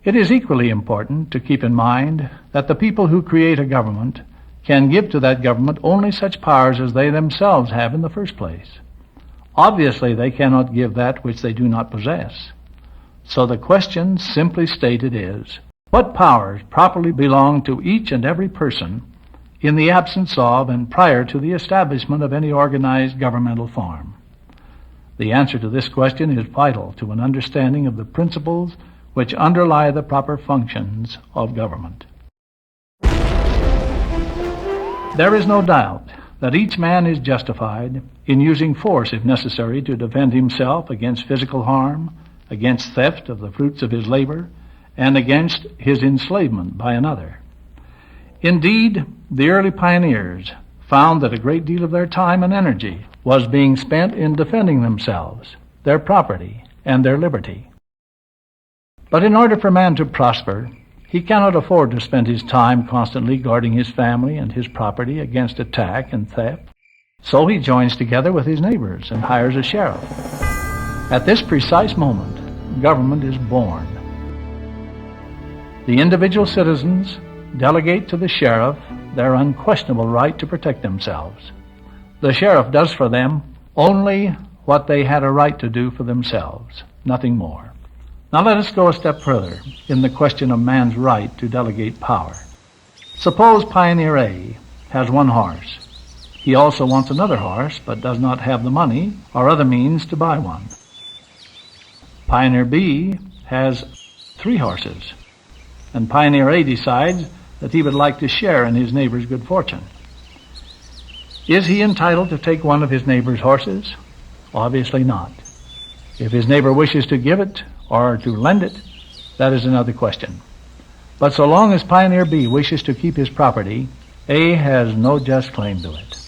It is equally important to keep in mind that the people who create a government can give to that government only such powers as they themselves have in the first place. Obviously, they cannot give that which they do not possess. So the question, simply stated, is, what powers properly belong to each and every person in the absence of and prior to the establishment of any organized governmental form? The answer to this question is vital to an understanding of the principles which underlie the proper functions of government. There is no doubt that each man is justified in using force if necessary to defend himself against physical harm, against theft of the fruits of his labor, and against his enslavement by another. Indeed, the early pioneers found that a great deal of their time and energy was being spent in defending themselves, their property, and their liberty. But in order for man to prosper, he cannot afford to spend his time constantly guarding his family and his property against attack and theft. So he joins together with his neighbors and hires a sheriff. At this precise moment, government is born. The individual citizens delegate to the sheriff their unquestionable right to protect themselves. The sheriff does for them only what they had a right to do for themselves, nothing more. Now let us go a step further in the question of man's right to delegate power. Suppose Pioneer A has one horse. He also wants another horse, but does not have the money or other means to buy one. Pioneer B has 3 horses, and Pioneer A decides that he would like to share in his neighbor's good fortune. Is he entitled to take one of his neighbor's horses? Obviously not. If his neighbor wishes to give it or to lend it, that is another question. But so long as Pioneer B wishes to keep his property, A has no just claim to it.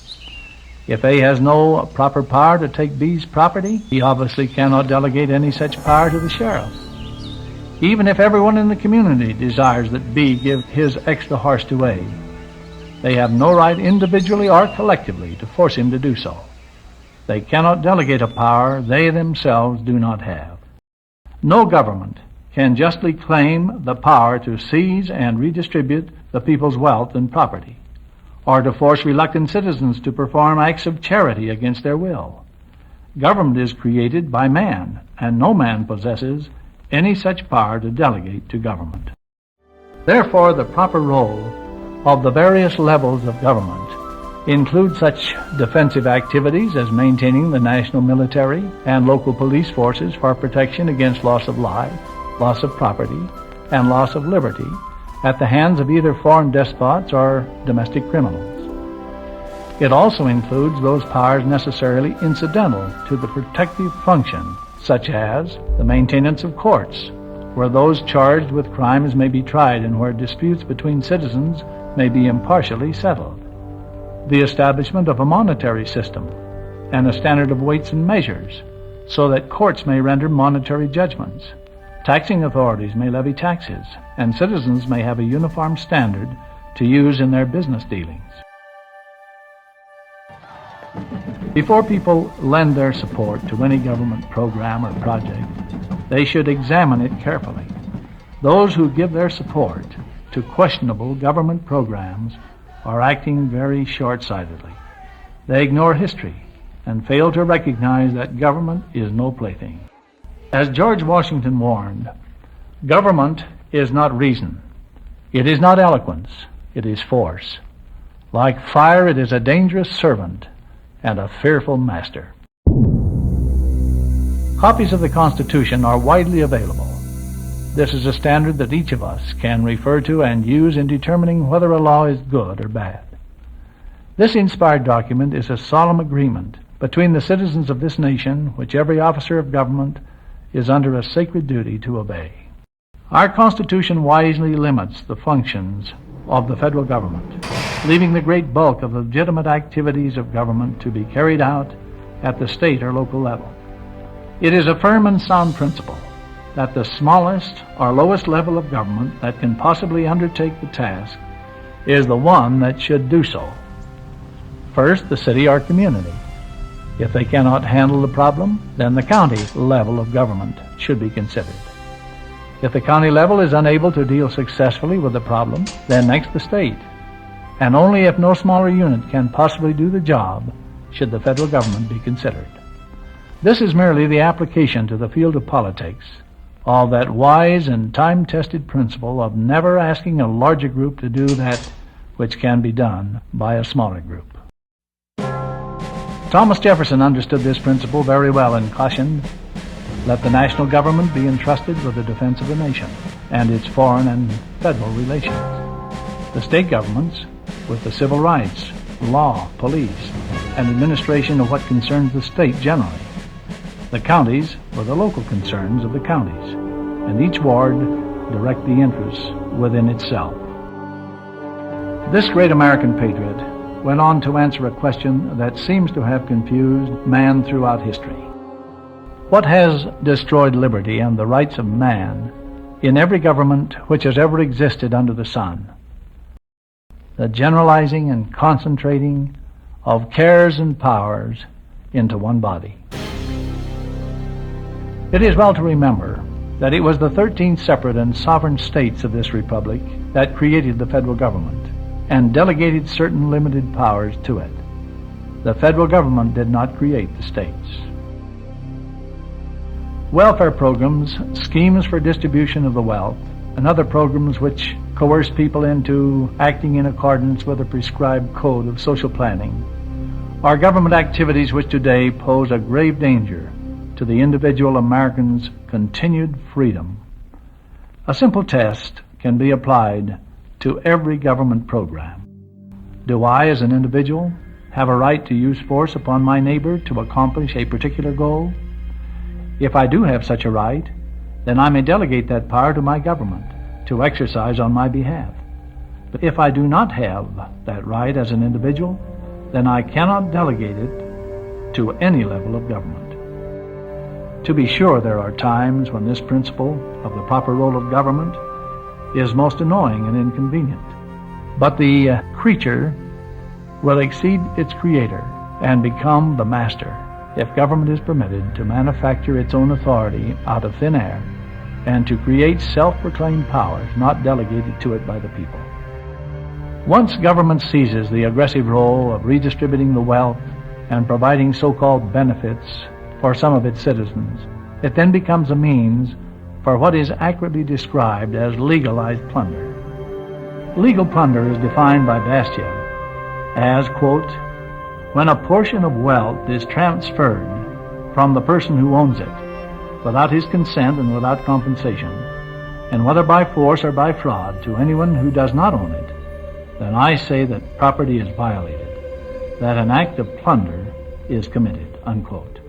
If A has no proper power to take B's property, he obviously cannot delegate any such power to the sheriff. Even if everyone in the community desires that B give his extra horse to A, they have no right individually or collectively to force him to do so. They cannot delegate a power they themselves do not have. No government can justly claim the power to seize and redistribute the people's wealth and property, or to force reluctant citizens to perform acts of charity against their will. Government is created by man, and no man possesses any such power to delegate to government. Therefore, the proper role of the various levels of government include such defensive activities as maintaining the national military and local police forces for protection against loss of life, loss of property, and loss of liberty at the hands of either foreign despots or domestic criminals. It also includes those powers necessarily incidental to the protective function, such as the maintenance of courts, where those charged with crimes may be tried and where disputes between citizens may be impartially settled. The establishment of a monetary system and a standard of weights and measures so that courts may render monetary judgments, taxing authorities may levy taxes, and citizens may have a uniform standard to use in their business dealings. Before people lend their support to any government program or project, they should examine it carefully. Those who give their support to questionable government programs are acting very short-sightedly. They ignore history and fail to recognize that government is no plaything. As George Washington warned, government is not reason. It is not eloquence. It is force. Like fire, it is a dangerous servant and a fearful master. Copies of the Constitution are widely available. This is a standard that each of us can refer to and use in determining whether a law is good or bad. This inspired document is a solemn agreement between the citizens of this nation, which every officer of government is under a sacred duty to obey. Our Constitution wisely limits the functions of the federal government, leaving the great bulk of the legitimate activities of government to be carried out at the state or local level. It is a firm and sound principle that the smallest or lowest level of government that can possibly undertake the task is the one that should do so. First, the city or community. If they cannot handle the problem, then the county level of government should be considered. If the county level is unable to deal successfully with the problem, then next the state. And only if no smaller unit can possibly do the job should the federal government be considered. This is merely the application to the field of politics of that wise and time-tested principle of never asking a larger group to do that which can be done by a smaller group. Thomas Jefferson understood this principle very well and cautioned, "Let the national government be entrusted with the defense of the nation and its foreign and federal relations. The state governments with the civil rights, law, police, and administration of what concerns the state generally. The counties were the local concerns of the counties, and each ward direct the interests within itself." This great American patriot went on to answer a question that seems to have confused man throughout history. What has destroyed liberty and the rights of man in every government which has ever existed under the sun? The generalizing and concentrating of cares and powers into one body. It is well to remember that it was the 13 separate and sovereign states of this republic that created the federal government and delegated certain limited powers to it. The federal government did not create the states. Welfare programs, schemes for distribution of the wealth, and other programs which coerce people into acting in accordance with a prescribed code of social planning are government activities which today pose a grave danger to the individual American's continued freedom. A simple test can be applied to every government program. Do I, as an individual, have a right to use force upon my neighbor to accomplish a particular goal? If I do have such a right, then I may delegate that power to my government to exercise on my behalf. But if I do not have that right as an individual, then I cannot delegate it to any level of government. To be sure, there are times when this principle of the proper role of government is most annoying and inconvenient. But the creature will exceed its creator and become the master if government is permitted to manufacture its own authority out of thin air and to create self-proclaimed powers not delegated to it by the people. Once government seizes the aggressive role of redistributing the wealth and providing so-called benefits for some of its citizens, it then becomes a means for what is accurately described as legalized plunder. Legal plunder is defined by Bastiat as, quote, "when a portion of wealth is transferred from the person who owns it, without his consent and without compensation, and whether by force or by fraud to anyone who does not own it, then I say that property is violated, that an act of plunder is committed," unquote.